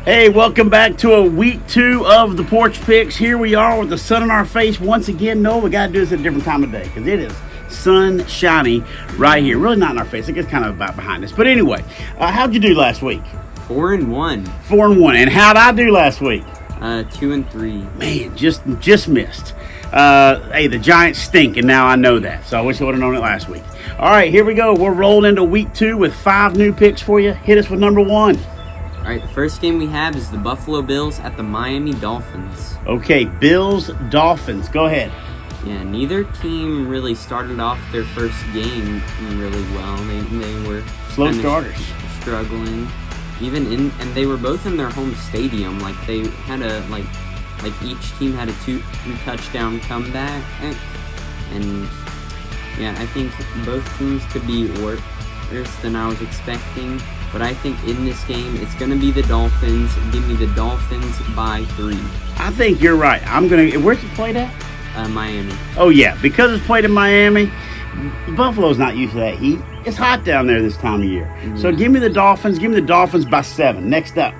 Hey, welcome back to a week 2 of the Porch Picks. Here we are with the sun in our face once again. No, we got to do this at a different time of day because it is sunshiny right here. Really not in our face. It gets kind of about behind us. But anyway, how'd you do last week? 4-1. 4-1. And how'd I do last week? 2-3. Man, just missed. Hey, the Giants stink, and now I know that. So I wish I would have known it last week. All right, here we go. We're rolling into week 2 with 5 new picks for you. Hit us with number 1. All right, the first game we have is the Buffalo Bills at the Miami Dolphins. Okay, Bills, Dolphins. Go ahead. Yeah, neither team really started off their first game really well. They were Slow starters. Struggling. And they were both in their home stadium. Like they had like each team had a two touchdown comeback. And yeah, I think both teams could be worse than I was expecting. But I think in this game, it's going to be the Dolphins. Give me the Dolphins by 3. I think you're right. Where's it played at? Miami. Oh, yeah. Because it's played in Miami, Buffalo's not used to that heat. It's hot down there this time of year. Mm-hmm. So give me the Dolphins. Give me the Dolphins by 7. Next up.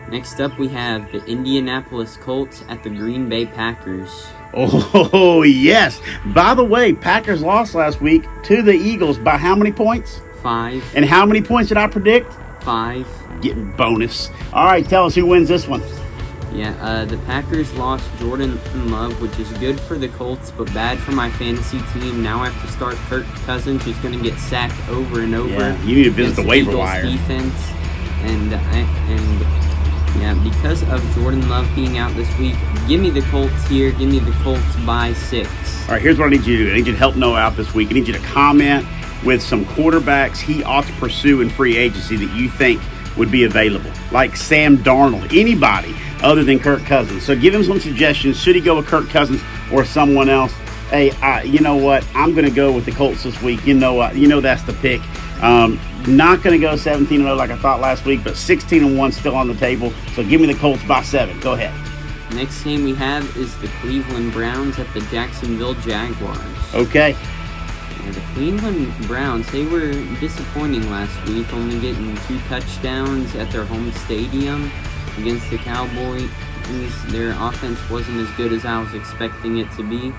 Next up, we have the Indianapolis Colts at the Green Bay Packers. Oh, yes. By the way, Packers lost last week to the Eagles by how many points? 5. And how many points did I predict? 5. Getting bonus. All right, tell us who wins this one. Yeah, the Packers lost Jordan Love, which is good for the Colts, but bad for my fantasy team. Now I have to start Kirk Cousins, who's going to get sacked over and over. Yeah, you need to visit the waiver wire. Defense, and yeah, because of Jordan Love being out this week, give me the Colts here. Give me the Colts by 6. All right, here's what I need you to do. I need you to help Noah out this week. I need you to comment with some quarterbacks he ought to pursue in free agency that you think would be available, like Sam Darnold, anybody other than Kirk Cousins. So give him some suggestions. Should he go with Kirk Cousins or someone else? Hey, you know what? I'm going to go with the Colts this week. You know that's the pick. Not going to go 17-0 like I thought last week, but 16-1 still on the table. So give me the Colts by 7. Go ahead. Next game we have is the Cleveland Browns at the Jacksonville Jaguars. Okay. The Cleveland Browns, they were disappointing last week, only getting 2 touchdowns at their home stadium against the Cowboys. Their offense wasn't as good as I was expecting it to be.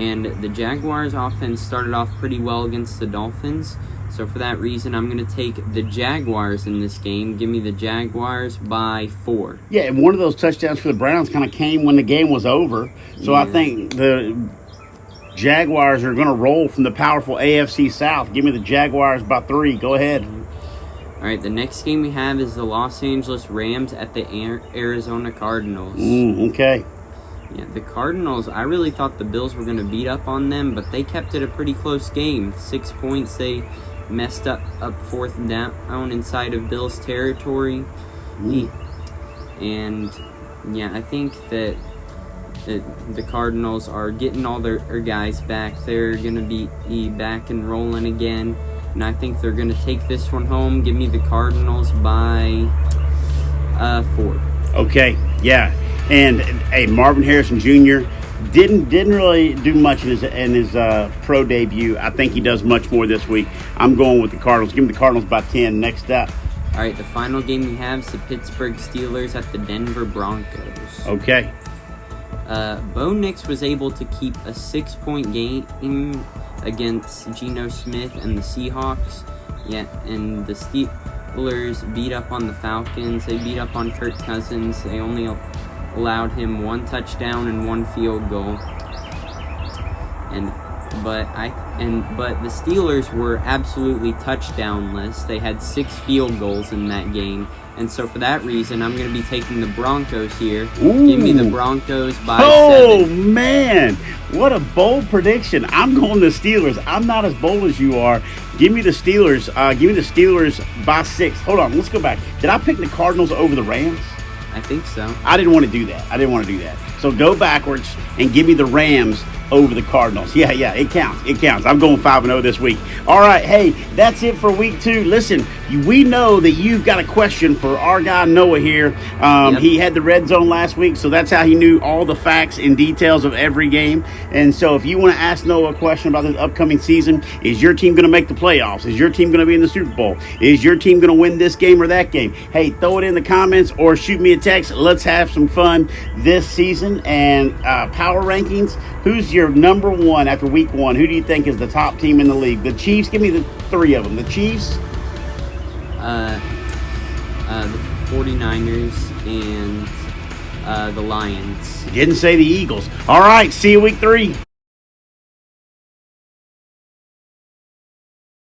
And the Jaguars' offense started off pretty well against the Dolphins. So for that reason, I'm going to take the Jaguars in this game. Give me the Jaguars by 4. Yeah, and one of those touchdowns for the Browns kind of came when the game was over. So yeah. I think the Jaguars are going to roll from the powerful AFC South. Give me the Jaguars by 3. Go ahead. All right, the next game we have is the Los Angeles Rams at the Arizona Cardinals. Okay. Yeah, the Cardinals, I really thought the Bills were going to beat up on them, but they kept it a pretty close game. 6 points, they messed up 4th down inside of Bills territory. And, yeah, I think that the Cardinals are getting all their guys back. They're going to be back and rolling again. And I think they're going to take this one home. Give me the Cardinals by 4. Okay, yeah. And hey, Marvin Harrison Jr. didn't really do much in his pro debut. I think he does much more this week. I'm going with the Cardinals. Give me the Cardinals by 10. Next up. All right, the final game we have is the Pittsburgh Steelers at the Denver Broncos. Okay. Bo Nix was able to keep a 6-point game against Geno Smith and the Seahawks. Yeah, and the Steelers beat up on the Falcons. They beat up on Kirk Cousins. They only allowed him 1 touchdown and 1 field goal. But the Steelers were absolutely touchdownless. They had 6 field goals in that game. And so for that reason, I'm going to be taking the Broncos here. Ooh. Give me the Broncos by 7. Oh, man. What a bold prediction. I'm going the Steelers. I'm not as bold as you are. Give me the Steelers. Give me the Steelers by 6. Hold on. Let's go back. Did I pick the Cardinals over the Rams? I think so. I didn't want to do that. So go backwards and give me the Rams over the Cardinals. Yeah, it counts. It counts. I'm going 5-0 this week. All right, hey, that's it for week 2. Listen, we know that you've got a question for our guy Noah here. He had the red zone last week, so that's how he knew all the facts and details of every game. And so if you want to ask Noah a question about this upcoming season, is your team going to make the playoffs? Is your team going to be in the Super Bowl? Is your team going to win this game or that game? Hey, throw it in the comments or shoot me a text. Let's have some fun this season. And power rankings, who's your number 1 after week 1? Who do you think is the top team in the league? The Chiefs? Give me the 3 of them. The Chiefs? The 49ers and the Lions. Didn't say the Eagles. All right, see you week 3.